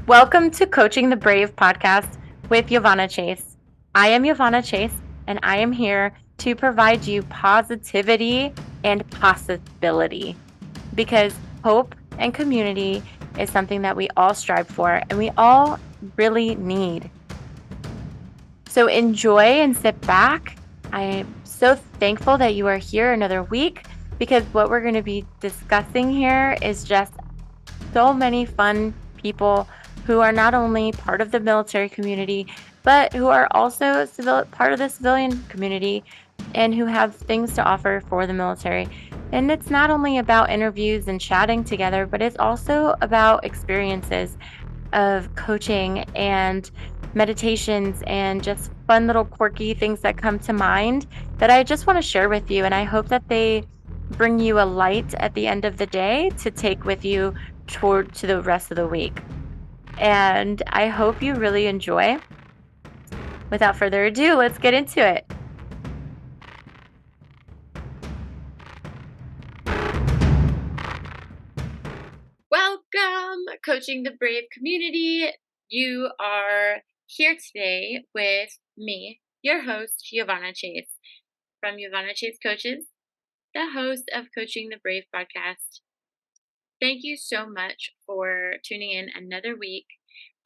Welcome to Coaching the Brave podcast with Yvonne Chase. I am Yvonne Chase, and I am here to provide you positivity and possibility because hope and community is something that we all strive for and we all really need. So enjoy and sit back. I am so thankful that you are here another week because what we're going to be discussing here is just so many fun people who are not only part of the military community, but who are also part of the civilian community and who have things to offer for the military. And it's not only about interviews and chatting together, but it's also about experiences of coaching and meditations and just fun little quirky things that come to mind that I just want to share with you. And I hope that they bring you a light at the end of the day to take with you to the rest of the week. And I hope you really enjoy. Without further ado, let's get into it. Welcome, Coaching the Brave community. You are here today with me, your host, Yvonne Chase, from Yvonne Chase Coaches, the host of Coaching the Brave podcast. Thank you so much for tuning in another week.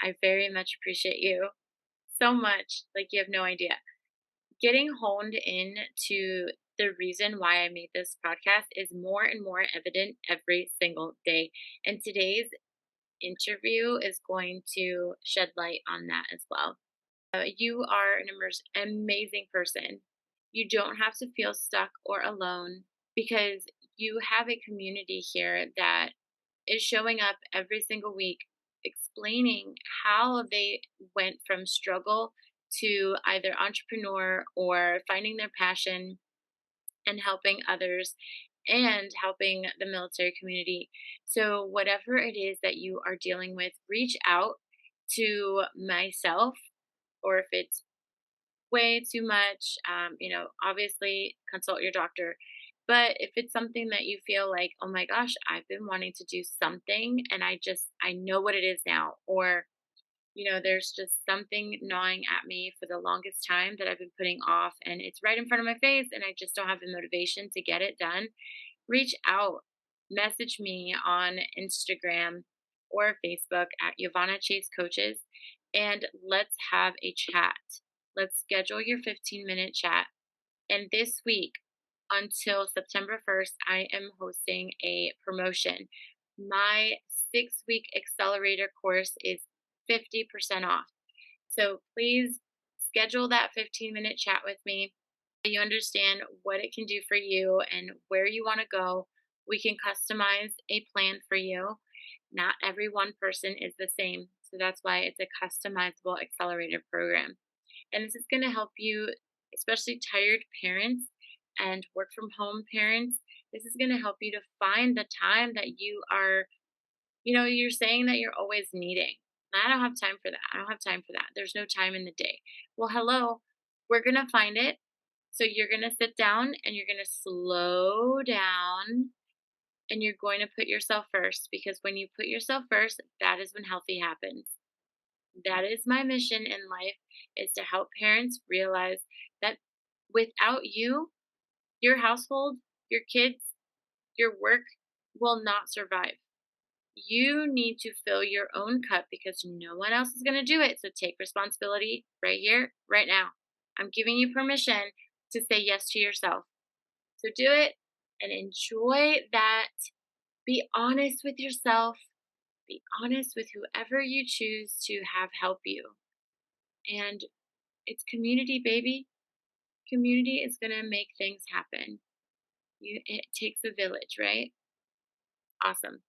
I very much appreciate you so much, like you have no idea. Getting honed in to the reason why I made this podcast is more and more evident every single day. And today's interview is going to shed light on that as well. You are an amazing person. You don't have to feel stuck or alone because you have a community here that is showing up every single week explaining how they went from struggle to either entrepreneur or finding their passion and helping others and helping the military community. So, whatever it is that you are dealing with, reach out to myself, or if it's way too much, obviously consult your doctor. But if it's something that you feel like, oh my gosh, I've been wanting to do something and I know what it is now, or there's just something gnawing at me for the longest time that I've been putting off and it's right in front of my face and I just don't have the motivation to get it done, reach out. Message me on Instagram or Facebook at Yvonne Chase Coaches and let's have a chat. Let's schedule your 15-minute chat. And this week, until September 1st, I am hosting a promotion. My 6-week accelerator course is 50% off. So please schedule that 15-minute chat with me. You understand what it can do for you and where you want to go. We can customize a plan for you. Not every one person is the same. So that's why it's a customizable accelerator program. And this is going to help you, especially tired parents and work from home parents. This is going to help you to find the time that you're saying that you're always needing. I don't have time for that. I don't have time for that. There's no time in the day. Well, hello, we're going to find it. So you're going to sit down and you're going to slow down and you're going to put yourself first because when you put yourself first, that is when healthy happens. That is my mission in life is to help parents realize that without you, your household, your kids, your work will not survive. You need to fill your own cup because no one else is going to do it. So take responsibility right here, right now. I'm giving you permission to say yes to yourself. So do it and enjoy that. Be honest with yourself. Be honest with whoever you choose to have help you. And it's community, baby. Community is going to make things happen. It takes a village, right? Awesome.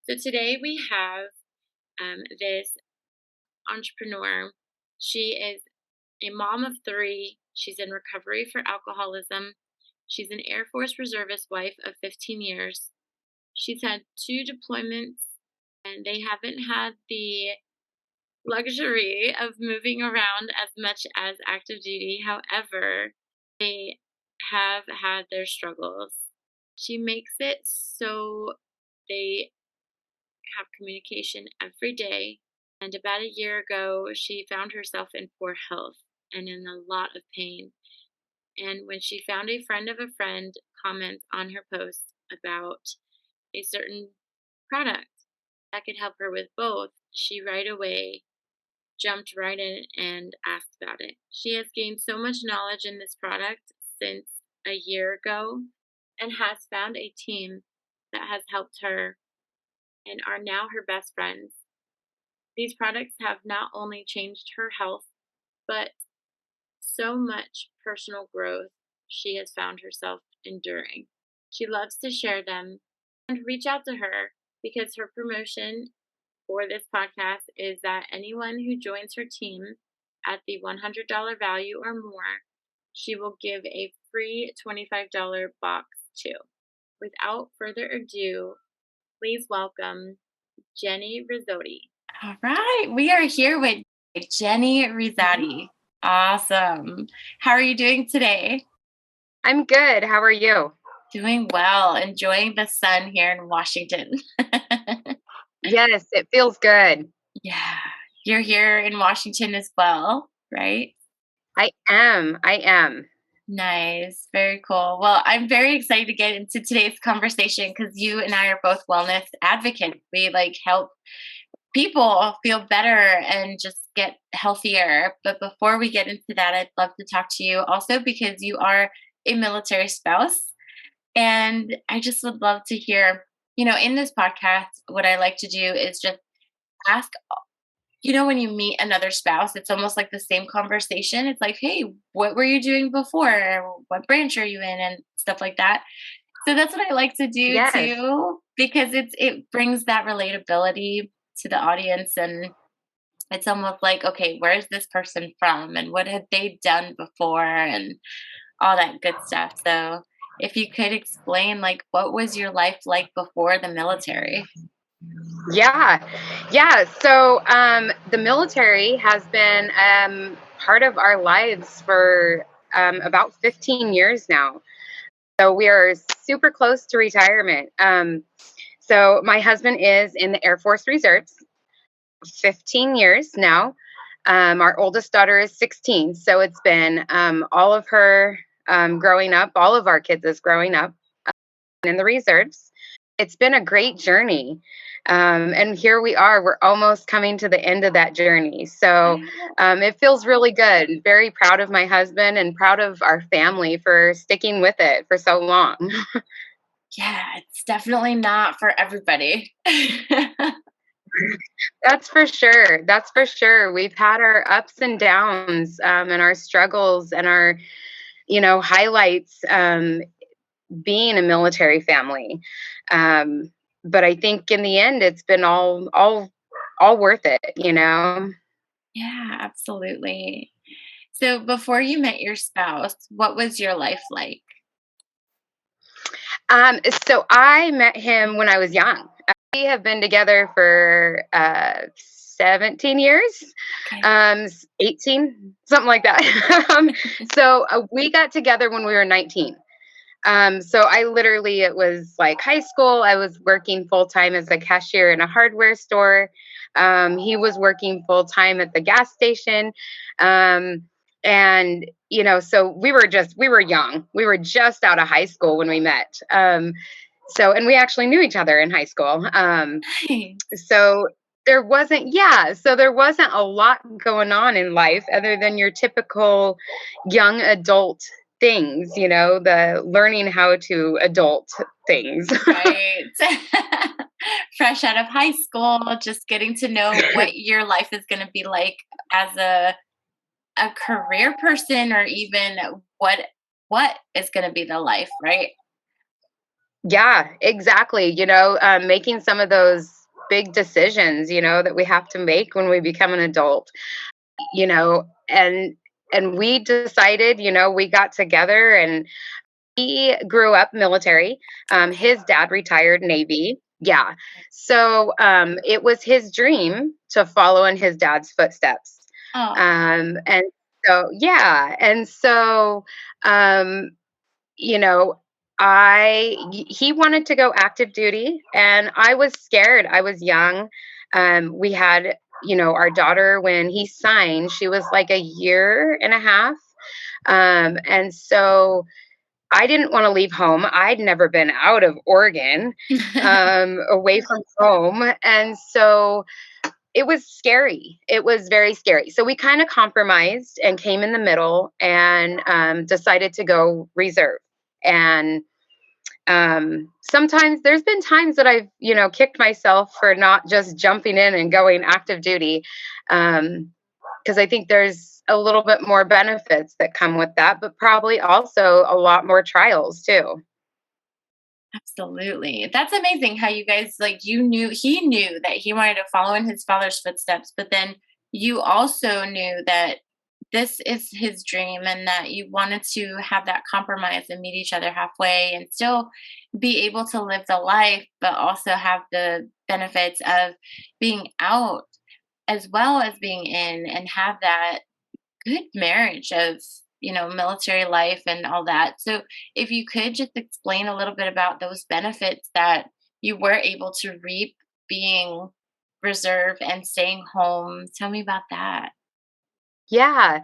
So today we have this entrepreneur. She is a mom of 3. She's in recovery for alcoholism. She's an Air Force reservist wife of 15 years. She's had 2 deployments and they haven't had the luxury of moving around as much as active duty. However, they have had their struggles. She makes it so they have communication every day. And about a year ago, she found herself in poor health and in a lot of pain. And when she found a friend of a friend comment on her post about a certain product that could help her with both, she right away jumped right in and asked about it. She has gained so much knowledge in this product since a year ago and has found a team that has helped her and are now her best friends. These products have not only changed her health, but so much personal growth she has found herself enduring. She loves to share them and reach out to her because her promotion for this podcast is that anyone who joins her team at the $100 value or more, she will give a free $25 box to. Without further ado, please welcome Jenny Rizzotti. All right, we are here with Jenny Rizzotti. Awesome. How are you doing today? I'm good. How are you? Doing well, enjoying the sun here in Washington. Yes, it feels good. Yeah, you're here in Washington as well, right? I am. I am. Nice, very cool. Well, I'm very excited to get into today's conversation because you and I are both wellness advocates. We like help people feel better and just get healthier. But before we get into that, I'd love to talk to you also because you are a military spouse. And I just would love to hear, in this podcast, what I like to do is just ask, when you meet another spouse, it's almost like the same conversation. It's like, hey, what were you doing before? What branch are you in? And stuff like that. So that's what I like to do Yes. too, because it brings that relatability to the audience, and it's almost like, okay, where's this person from and what had they done before and all that good stuff. So if you could explain, like, what was your life like before the military? Yeah. Yeah. So the military has been part of our lives for about 15 years now. So we are super close to retirement. So my husband is in the Air Force Reserves, 15 years now. Our oldest daughter is 16. So it's been all of her growing up, all of our kids is growing up in the reserves. It's been a great journey. And here we are, we're almost coming to the end of that journey. So it feels really good. Very proud of my husband and proud of our family for sticking with it for so long. Yeah, it's definitely not for everybody. That's for sure. That's for sure. We've had our ups and downs and our struggles and our, highlights being a military family. Um, but I think in the end, it's been all worth it. Yeah, absolutely. So before you met your spouse, what was your life like? So I met him when I was young. We have been together for 17 years, Okay. 18, something like that. So we got together when we were 19. So I literally, it was like high school. I was working full time as a cashier in a hardware store. He was working full time at the gas station. Um, so we were young. We were just out of high school when we met. And we actually knew each other in high school. Nice. So there wasn't a lot going on in life other than your typical young adult things, the learning how to adult things. Right. Fresh out of high school, just getting to know what your life is going to be like as a career person, or even what is going to be the life, right? Yeah, exactly. Making some of those big decisions, that we have to make when we become an adult, you know, and and we decided, we got together and he grew up military. His dad retired Navy. Yeah. So it was his dream to follow in his dad's footsteps. Oh, And so, yeah. And so, um, you know, he wanted to go active duty, and I was scared. I was young. We had, our daughter when he signed, she was like a year and a half. And so I didn't want to leave home. I'd never been out of Oregon, away from home. And so it was scary. It was very scary. So we kind of compromised and came in the middle and decided to go reserve. And sometimes there's been times that I've, kicked myself for not just jumping in and going active duty. Because I think there's a little bit more benefits that come with that, but probably also a lot more trials too. Absolutely. That's amazing how you guys he knew that he wanted to follow in his father's footsteps, but then you also knew that this is his dream and that you wanted to have that compromise and meet each other halfway and still be able to live the life, but also have the benefits of being out as well as being in and have that good marriage of military life and all that. So if you could just explain a little bit about those benefits that you were able to reap being reserve and staying home, tell me about that. Yeah.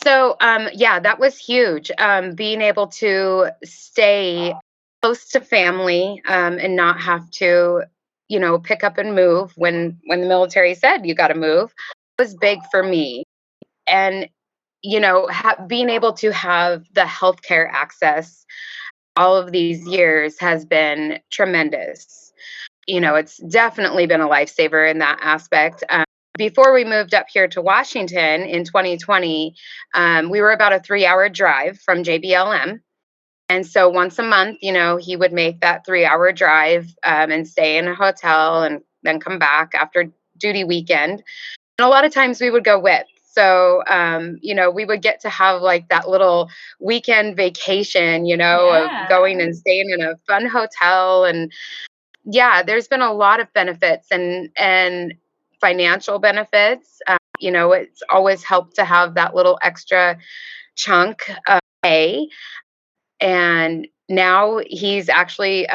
So, yeah, that was huge. Being able to stay close to family, and not have to, pick up and move when the military said you got to move was big for me. And, being able to have the healthcare access all of these years has been tremendous. It's definitely been a lifesaver in that aspect. Before we moved up here to Washington in 2020, we were about a 3-hour drive from JBLM. And so once a month, he would make that 3-hour drive, and stay in a hotel and then come back after duty weekend. And a lot of times we would go with. So, we would get to have like that little weekend vacation, of Yeah. going and staying in a fun hotel. And yeah, there's been a lot of benefits and financial benefits. It's always helped to have that little extra chunk of pay. And now he's actually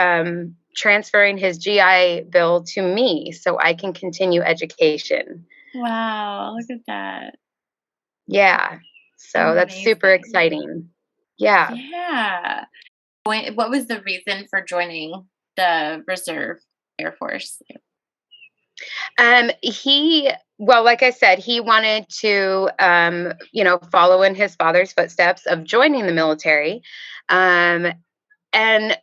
transferring his GI Bill to me so I can continue education. Wow, look at that. Yeah. So that's super Amazing. exciting. Yeah. Yeah. What was the reason for joining the Reserve Air Force? Well, like I said, he wanted to, follow in his father's footsteps of joining the military. Um, and,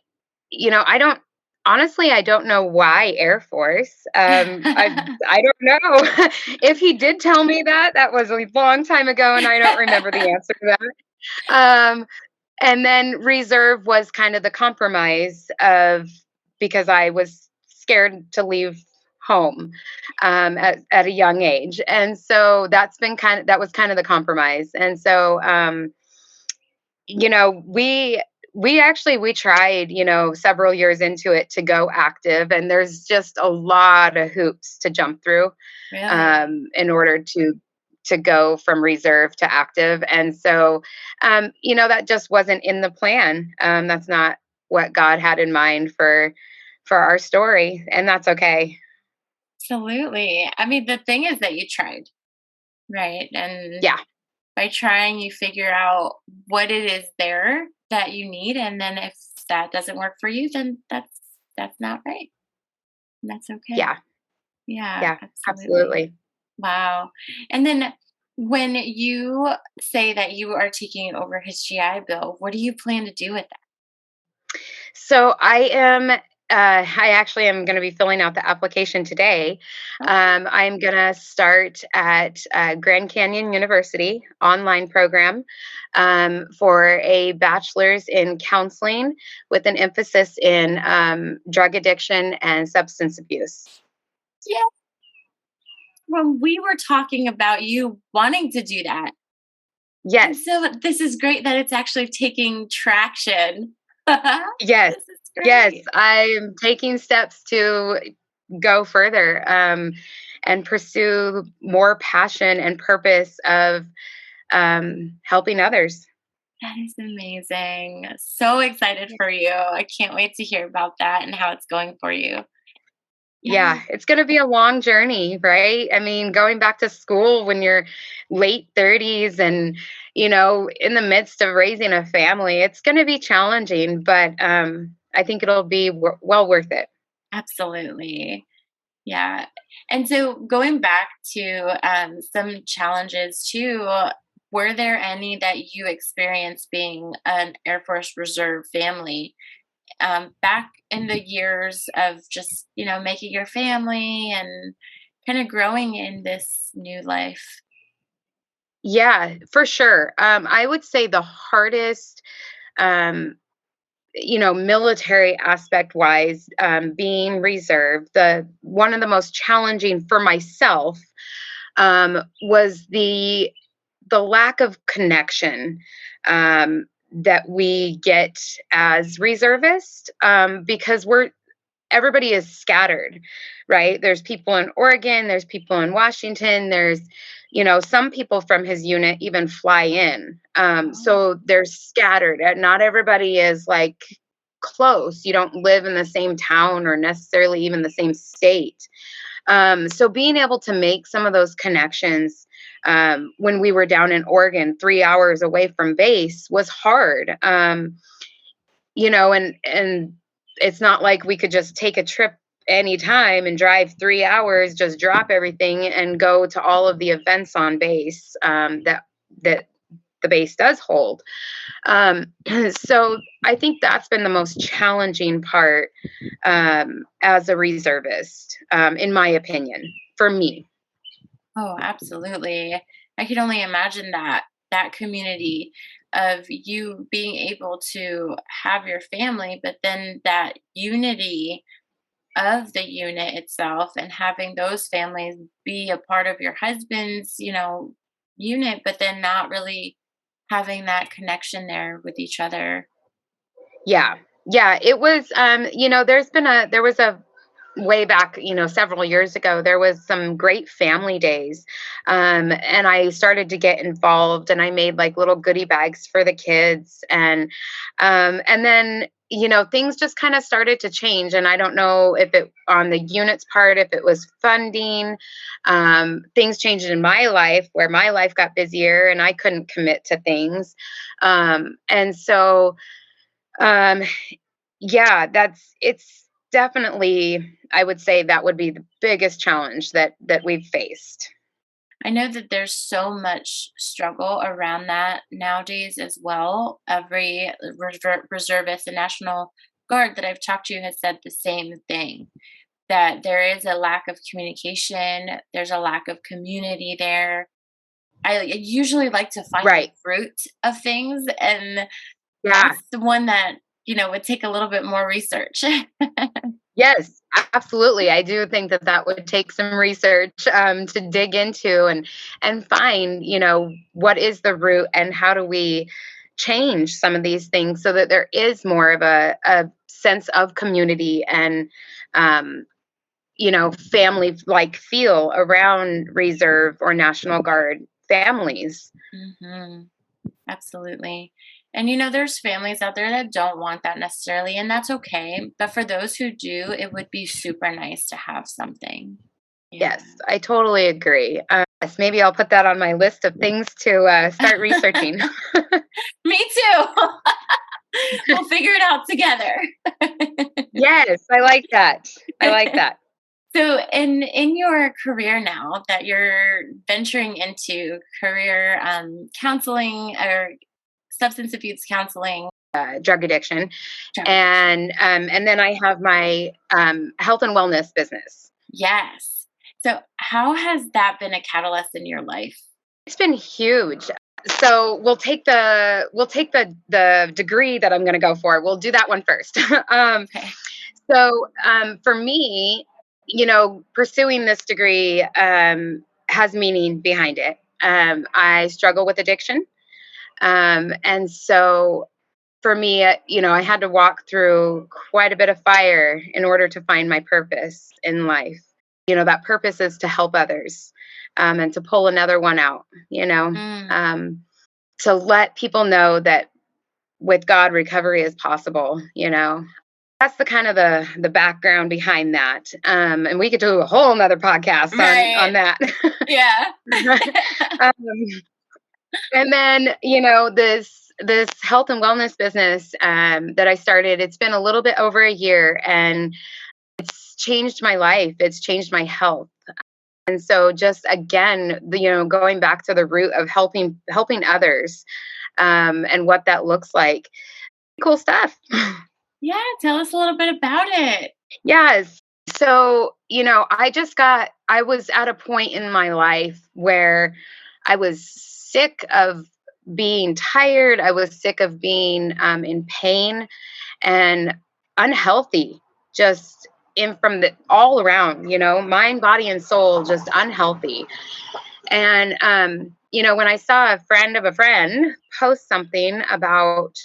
I don't, honestly, I don't know why Air Force. I don't know. If he did tell me that, that was a long time ago, and I don't remember the answer to that. And then reserve was kind of the compromise of, because I was scared to leave home, at a young age. And so that was kind of the compromise. And so, you know, we tried, several years into it to go active, and there's just a lot of hoops to jump through, Really? in order to go from reserve to active. And so, that just wasn't in the plan. That's not what God had in mind for our story, and that's okay. Absolutely. I mean, the thing is that you tried, right? And Yeah, by trying, you figure out what it is there that you need, and then if that doesn't work for you, then that's not right. And that's okay. yeah, Yeah, yeah, absolutely. absolutely. Wow. And then when you say that you are taking over his GI Bill, what do you plan to do with that? So I actually am going to be filling out the application today. Okay. I'm going to start at Grand Canyon University online program, for a bachelor's in counseling with an emphasis in drug addiction and substance abuse. Yeah. When we were talking about you wanting to do that. And Yes, so this is great that it's actually taking traction. yes, This is yes. great. I'm taking steps to go further, and pursue more passion and purpose of helping others. That is amazing. So excited for you. I can't wait to hear about that and how it's going for you. Yeah. Yeah, it's going to be a long journey, right? I mean, going back to school when you're late 30s and, in the midst of raising a family, it's going to be challenging, but I think it'll be well worth it. Absolutely. Yeah. And so going back to some challenges too, were there any that you experienced being an Air Force Reserve family back in the years of just, making your family and kind of growing in this new life? Yeah, for sure. I would say the hardest, um, military aspect wise, being reserved, the one of the most challenging for myself was the lack of connection that we get as reservists, because everybody is scattered, right? There's people in Oregon, there's people in Washington, there's, some people from his unit even fly in. Oh, So they're scattered. Not everybody is like close. You don't live in the same town or necessarily even the same state. So being able to make some of those connections when we were down in Oregon, 3 hours away from base, was hard. And it's not like we could just take a trip anytime and drive 3 hours, just drop everything and go to all of the events on base, that the base does hold. So I think that's been the most challenging part, as a reservist, in my opinion, for me. oh, absolutely. I could only imagine that community of you being able to have your family, but then that unity of the unit itself and having those families be a part of your husband's, unit, but then not really having that connection there with each other. Yeah. Yeah, it was, there was a way back, several years ago, there was some great family days. And I started to get involved and I made like little goodie bags for the kids. And then, things just kind of started to change. And I don't know if it on the unit's part, if it was funding, things changed in my life where my life got busier and I couldn't commit to things. And so, um, yeah, it's definitely, I would say that would be the biggest challenge that we've faced. I know that there's so much struggle around that nowadays as well. Every reservist and National Guard that I've talked to has said the same thing, that there is a lack of communication, there's a lack of community there. I usually like to find the Right. fruit of things, and Yeah. that's the one that, would take a little bit more research. Yes, absolutely. I do think that that would take some research, to dig into and find, what is the root and how do we change some of these things so that there is more of a sense of community and, family like feel around reserve or National Guard families. Hmm. Absolutely. And there's families out there that don't want that necessarily, and that's okay. But for those who do, it would be super nice to have something. Yeah. Yes, I totally agree. Yes, maybe I'll put that on my list of things to start researching. Me too. We'll figure it out together. Yes, I like that. I like that. So in your career now that you're venturing into career counseling or substance abuse counseling, Drug addiction, drug addiction. and then I have my health and wellness business. Yes. So how has that been a catalyst in your life? It's been huge. So we'll take the degree that I'm going to go for. We'll do that one first. Okay. For me, pursuing this degree has meaning behind it. I struggle with addiction, and so for me, I had to walk through quite a bit of fire in order to find my purpose in life. That purpose is to help others, and to pull another one out, Mm, um, to let people know that with God, recovery is possible, you know. That's the kind of the background behind that. And we could do a whole nother podcast on Right. that. Yeah. um, and then, you know, this health and wellness business that I started, it's been a little bit over a year, and it's changed my life. It's changed my health. And so just again, you know, going back to the root of helping others, and what that looks like. Cool stuff. Yeah, tell us a little bit about it. Yes. So, you know, I was at a point in my life where I was sick of being tired. I was sick of being in pain and unhealthy, just in from the all around, you know, mind, body, and soul, just unhealthy. And, you know, when I saw a friend of a friend post something about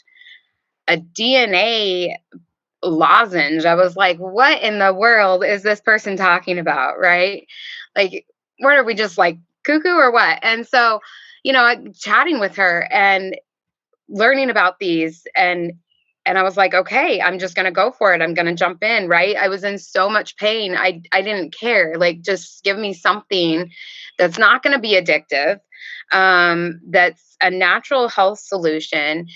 a DNA lozenge, I was like, what in the world is this person talking about? Right? Like, what are we, just like cuckoo or what? And so, you know, chatting with her and learning about these, and I was like, okay, I'm just going to go for it. I'm going to jump in, right? I was in so much pain. I didn't care. Like, just give me something that's not going to be addictive. That's a natural health solution.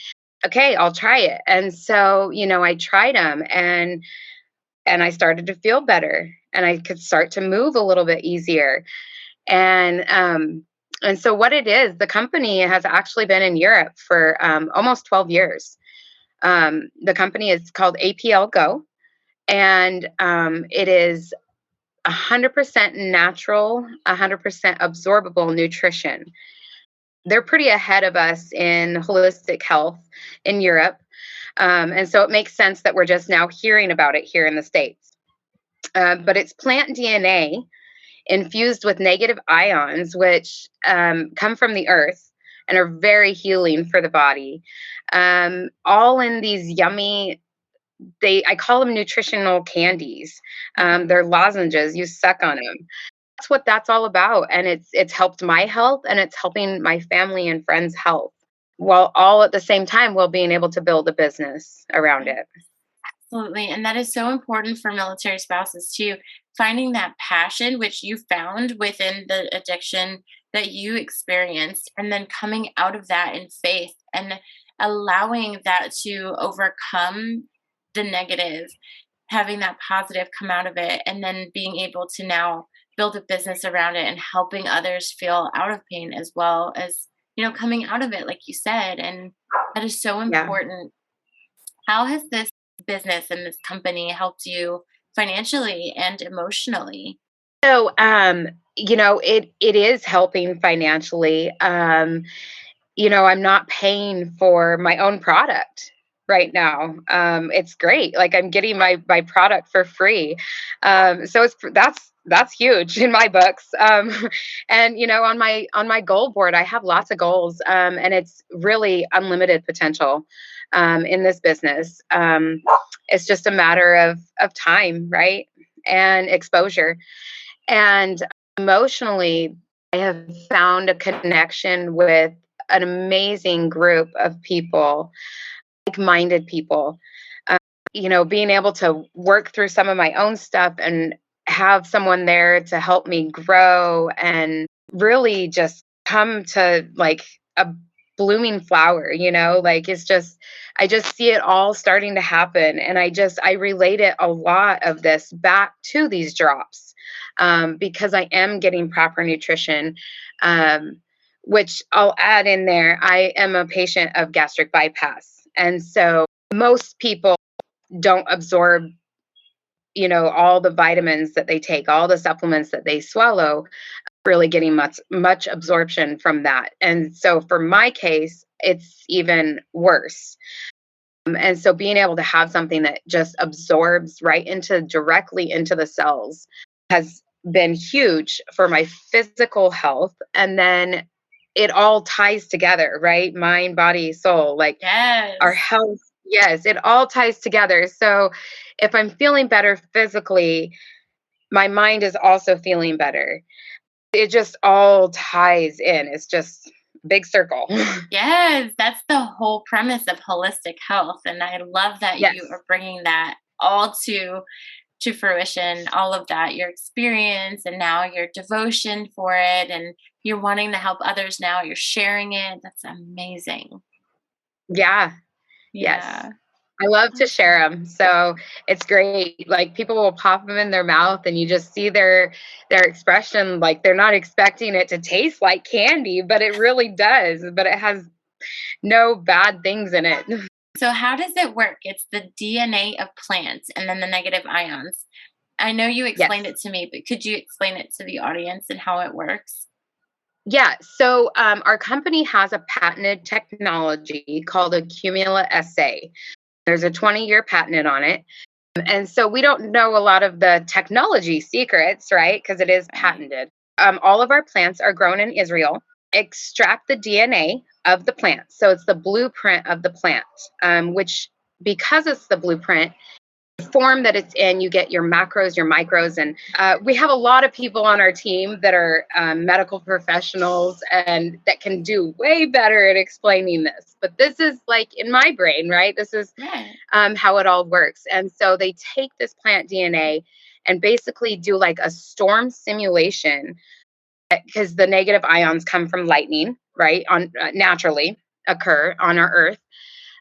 Okay, I'll try it. And so, you know, I tried them, and I started to feel better, and I could start to move a little bit easier. And so what it is, the company has actually been in Europe for almost 12 years. The company is called APLGO, and it is 100% natural, 100% absorbable nutrition. They're pretty ahead of us in holistic health in Europe. And so it makes sense that we're just now hearing about it here in the States. But it's plant DNA infused with negative ions, which come from the earth and are very healing for the body. All in these yummy, I call them nutritional candies. They're lozenges. You suck on them. That's what that's all about, and it's helped my health, and it's helping my family and friends' health, while all at the same time while being able to build a business around it. Absolutely. And that is so important for military spouses too. Finding that passion, which you found within the addiction that you experienced, and then coming out of that in faith and allowing that to overcome the negative, having that positive come out of it, and then being able to now build a business around it and helping others feel out of pain as well as, coming out of it, like you said. And that is so Yeah. important. How has this business and this company helped you financially and emotionally? So, you know, it is helping financially. You know, I'm not paying for my own product right now. It's great. Like, I'm getting my product for free. So that's huge in my books. And you know, on my goal board, I have lots of goals, and it's really unlimited potential in this business. It's just a matter of time, right, and exposure. And emotionally, I have found a connection with an amazing group of people, like-minded people. Uh, you know, being able to work through some of my own stuff and have someone there to help me grow and really just come to like a blooming flower, you know, like it's just, I just see it all starting to happen. And I relate it a lot of this back to these drops, because I am getting proper nutrition. Um, which I'll add in there, I am a patient of gastric bypass. And so most people don't absorb, you know, all the vitamins that they take, all the supplements that they swallow, really getting much absorption from that. And so for my case, it's even worse. And so being able to have something that just absorbs right into directly into the cells has been huge for my physical health. And then it all ties together, right? Mind, body, soul, like our Yes. health. Yes, it all ties together. So if I'm feeling better physically, my mind is also feeling better. It just all ties in. It's just big circle. Yes, that's the whole premise of holistic health, and I love that Yes. you are bringing that all to fruition, all of that, your experience and now your devotion for it, and you're wanting to help others now, you're sharing it. That's amazing. Yeah. Yes. Yeah. I love to share Awesome. them. So it's great. Like people will pop them in their mouth and you just see their expression like they're not expecting it to taste like candy, but it really does. But it has no bad things in it. So how does it work? It's the DNA of plants and then the negative ions. I know you Yes. explained it to me, but could you explain it to the audience and how it works? Yeah. So our company has a patented technology called a Cumula SA. There's a 20-year patent on it. And so we don't know a lot of the technology secrets, right? Because it is Right. patented. All of our plants are grown in Israel. Extract the DNA of the plant. So it's the blueprint of the plant, which, because it's the blueprint, form that it's in, you get your macros, your micros. And we have a lot of people on our team that are medical professionals and that can do way better at explaining this. But this is like in my brain, right? This is Right. how it all works. And so they take this plant DNA and basically do like a storm simulation because the negative ions come from lightning, right? On naturally occur on our Earth.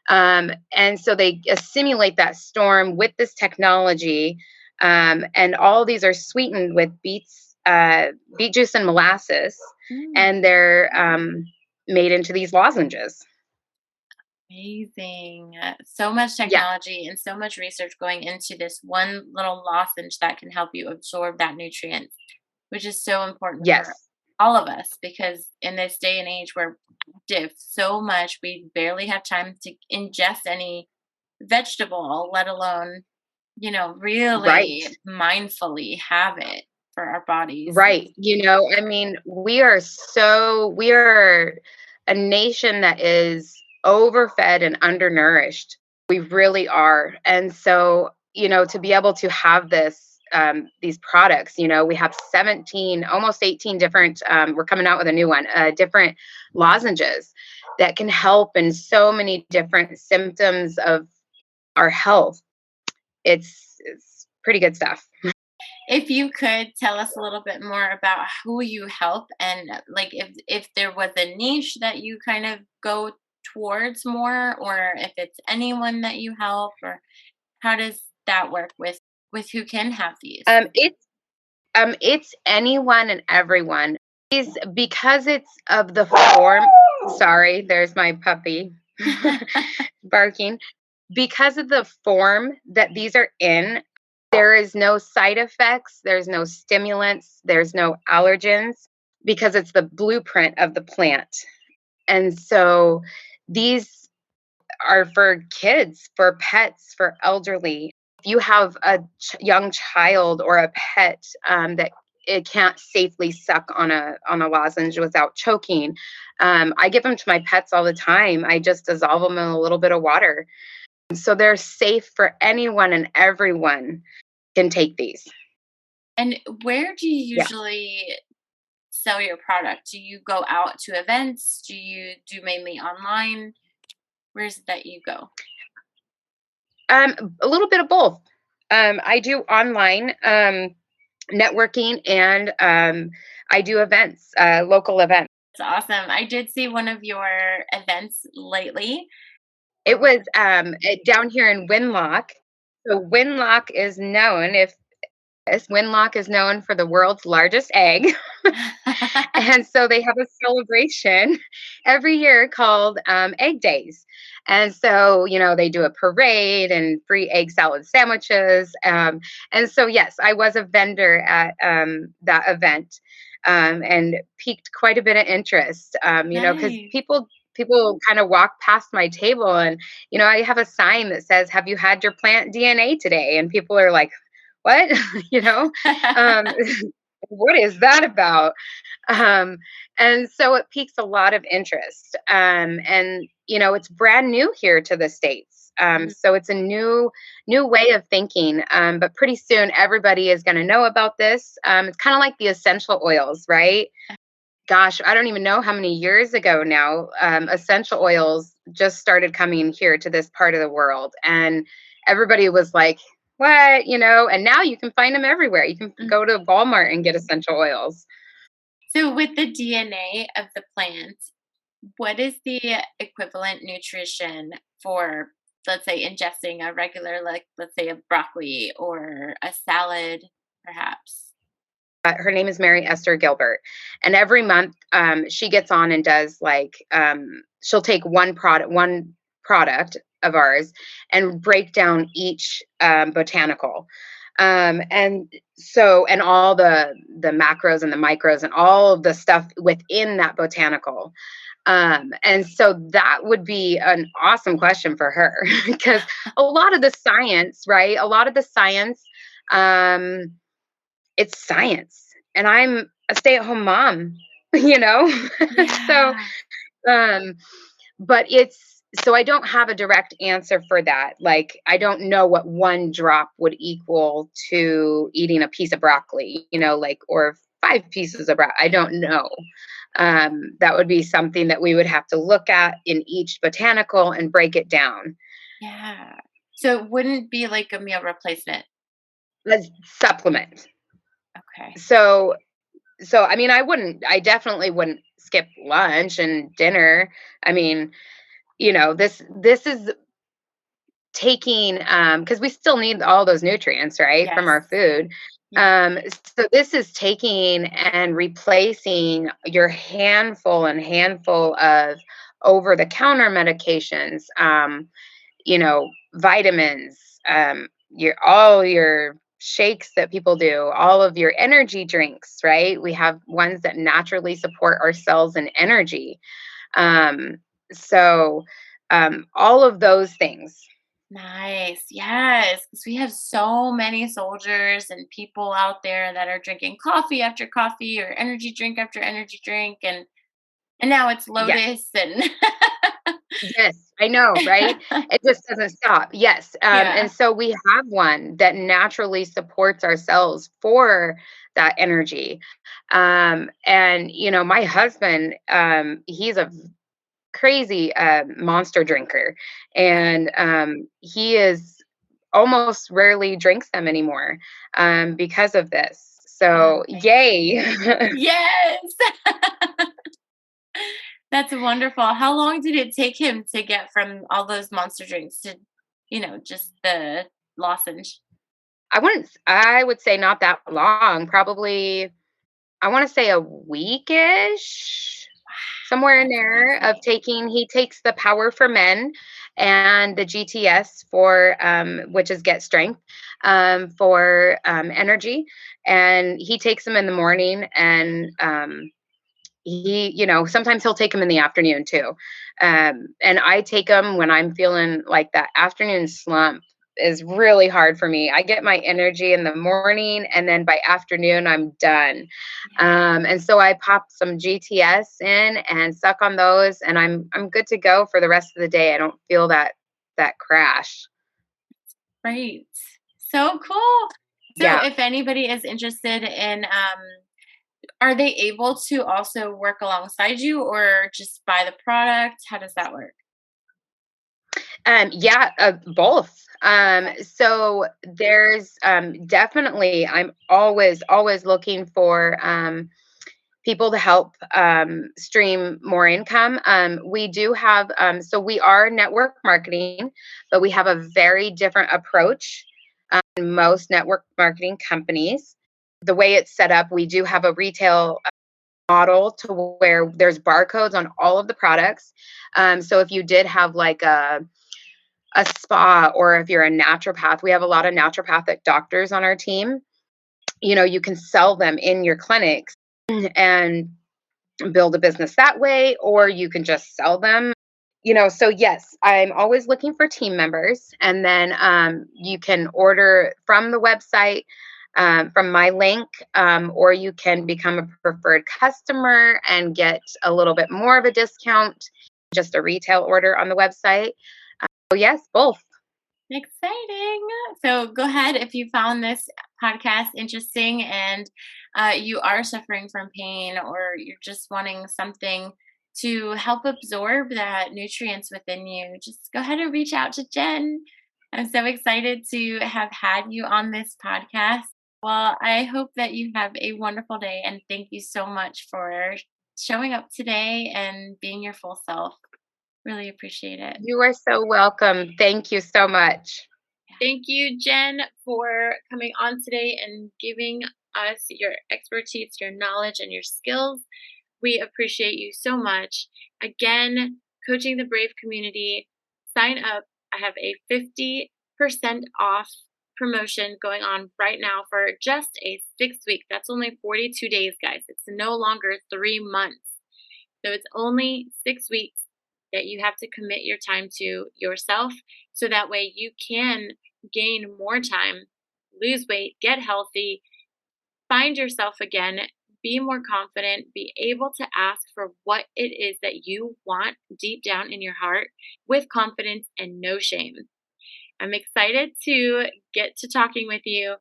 And so they simulate that storm with this technology. And all these are sweetened with beet juice and molasses, Mm, and they're made into these lozenges. amazing. So much Yeah. technology and so much research going into this one little lozenge that can help you absorb that nutrient, which is so important for Yes. all of us because in this day and age we're active so much, we barely have time to ingest any vegetable, let alone, Right. really mindfully have it for our bodies. Right. I mean, we are a nation that is overfed and undernourished. We really are. And so, to be able to have these products, we have 17, almost 18 different, we're coming out with a new one, different lozenges that can help in so many different symptoms of our health. It's pretty good stuff. If you could tell us a little bit more about who you help and like if there was a niche that you kind of go towards more or if it's anyone that you help or how does that work with who can have these? Um, it's it's anyone and everyone. Is because it's of the form. Sorry, there's my puppy barking. Because of the form that these are in, there is no side effects, there's no stimulants, there's no allergens because it's the blueprint of the plant. And so these are for kids, for pets, for elderly. If you have a young child or a pet that it can't safely suck on a lozenge without choking, I give them to my pets all the time. I just dissolve them in a little bit of water, so they're safe for anyone and everyone can take these. And where do you Yeah. usually sell your product? Do you go out to events? Do you do mainly online? Where's it that you go? A little bit of both. I do online networking and I do events, local events. It's awesome. I did see one of your events lately. It was down here in Winlock. So Winlock is known, if yes, Winlock is known for the world's largest egg. And so they have a celebration every year called Egg Days. And so, they do a parade and free egg salad sandwiches. And so, yes, I was a vendor at that event, and piqued quite a bit of interest, because Nice. people kind of walk past my table and, I have a sign that says, "Have you had your plant DNA today?" And people are like, "What?" you know? Um, what is that about? Um, and so it piques a lot of interest. And it's brand new here to the States. Mhm. So it's a new way of thinking. But pretty soon everybody is going to know about this. It's kind of like the essential oils, right? gosh, I don't even know how many years ago now, essential oils just started coming here to this part of the world. And everybody was like, what? And now you can find them everywhere. You can Mm. go to Walmart and get essential oils. So, with the DNA of the plant, what is the equivalent nutrition for, let's say, ingesting a regular, like, let's say, a broccoli or a salad, perhaps? Her name is Mary Esther Gilbert, and every month she gets on and does like she'll take one product of ours and break down each botanical, and all the macros and the micros and all of the stuff within that botanical. And so that would be an awesome question for her because a lot of the science, right? A lot of the science. Um, it's science, and I'm a stay-at-home mom, you know? So, Yeah. um, but it's so I don't have a direct answer for that. Like, I don't know what one drop would equal to eating a piece of broccoli, like, or 5 pieces of broccoli. I don't know. That would be something that we would have to look at in each botanical and break it down. Yeah. So it wouldn't be like a meal replacement. Let's supplement. Okay. So I mean, I definitely wouldn't skip lunch and dinner. I mean, this is taking because we still need all those nutrients, right, from Yes. our food. Yeah. So this is taking and replacing your handful of over the counter medications, vitamins, all your shakes that people do, all of your energy drinks, right? We have ones that naturally support our cells and energy. Um, so all of those things. Nice. Yes. Because we have so many soldiers and people out there that are drinking coffee after coffee or energy drink after energy drink. And now it's Yes. Lotus and Yes, I know, right? It just doesn't stop. Yes. And yeah. so we have one that naturally supports our cells for that energy. And my husband, he's a crazy monster drinker, and he is almost rarely drinks them anymore because of this. So Nice. yay. Yes. That's wonderful. How long did it take him to get from all those monster drinks to, just the lozenge? I would say not that long, probably. I want to say a weekish, somewhere in That's there, of amazing. taking. He takes the Power for Men and the GTS for which is Get Strength, for energy, and he takes them in the morning, and sometimes he'll take them in the afternoon too. And I take them when I'm feeling like that afternoon slump is really hard for me. I get my energy in the morning, and then by afternoon I'm done. Yeah. And so I pop some GTS in and suck on those, and I'm good to go for the rest of the day. I don't feel that crash. Great. So cool. So Yeah. if anybody is interested in, are they able to also work alongside you or just buy the product? How does that work? Yeah, both. Okay. So there's definitely, I'm always looking for people to help stream more income. We do have, so we are network marketing, but we have a very different approach than most network marketing companies. The way it's set up, we do have a retail model to where there's barcodes on all of the products. So if you did have like a spa, or if you're a naturopath, we have a lot of naturopathic doctors on our team. You can sell them in your clinics and build a business that way, or you can just sell them. So yes, I'm always looking for team members, and then you can order from the website, from my link, or you can become a preferred customer and get a little bit more of a discount, just a retail order on the website. So yes, both. Exciting. So go ahead if you found this podcast interesting and you are suffering from pain or you're just wanting something to help absorb that nutrients within you, just go ahead and reach out to Jen. I'm so excited to have had you on this podcast. Well, I hope that you have a wonderful day and thank you so much for showing up today and being your full self. Really appreciate it. You are so welcome. Thank you so much. Thank you, Jen, for coming on today and giving us your expertise, your knowledge, and your skills. We appreciate you so much. Again, Coaching the Brave community, sign up. I have a 50% off promotion going on right now for just a 6 week. That's only 42 days, guys. It's no longer 3 months. So it's only 6 weeks that you have to commit your time to yourself so that way you can gain more time, lose weight, get healthy, find yourself again, be more confident, be able to ask for what it is that you want deep down in your heart with confidence and no shame. I'm excited to get to talking with you.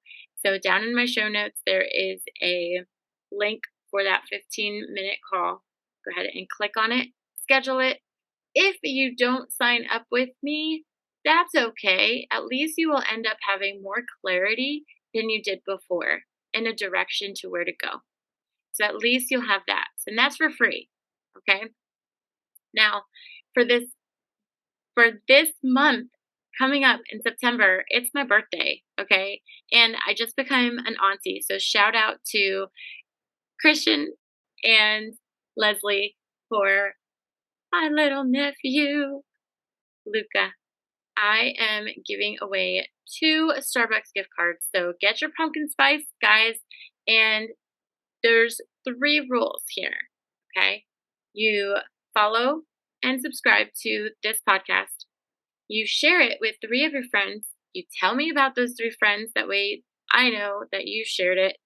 So, down in my show notes, there is a link for that 15-minute call. Go ahead and click on it, schedule it. If you don't sign up with me, that's okay. At least you will end up having more clarity than you did before and a direction to where to go. So at least you'll have that. And that's for free. Okay. Now, for this month coming up in September, it's my birthday. Okay. And I just became an auntie. So shout out to Christian and Leslie for my little nephew, Luca. I am giving away 2 Starbucks gift cards. So get your pumpkin spice, guys. And there's 3 rules here. Okay. You follow and subscribe to this podcast. You share it with 3 of your friends. You tell me about those 3 friends. That way I know that you shared it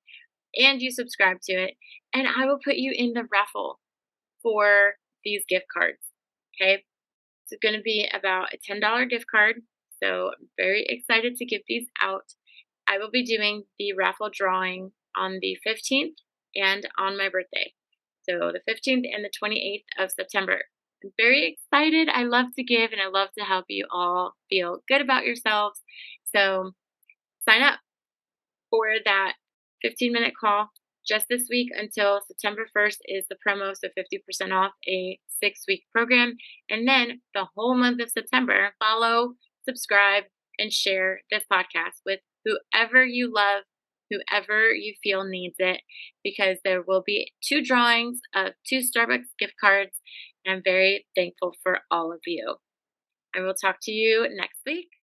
and you subscribe to it. And I will put you in the raffle for these gift cards. Okay. It's going to be about a $10 gift card. So I'm very excited to give these out. I will be doing the raffle drawing on the 15th and on my birthday. So the 15th and the 28th of September. I'm very excited. I love to give and I love to help you all feel good about yourselves. So sign up for that 15-minute call just this week until September 1st is the promo, so 50% off a 6-week program. And then the whole month of September, follow, subscribe, and share this podcast with whoever you love, whoever you feel needs it, because there will be 2 drawings of 2 Starbucks gift cards. And I'm very thankful for all of you. I will talk to you next week.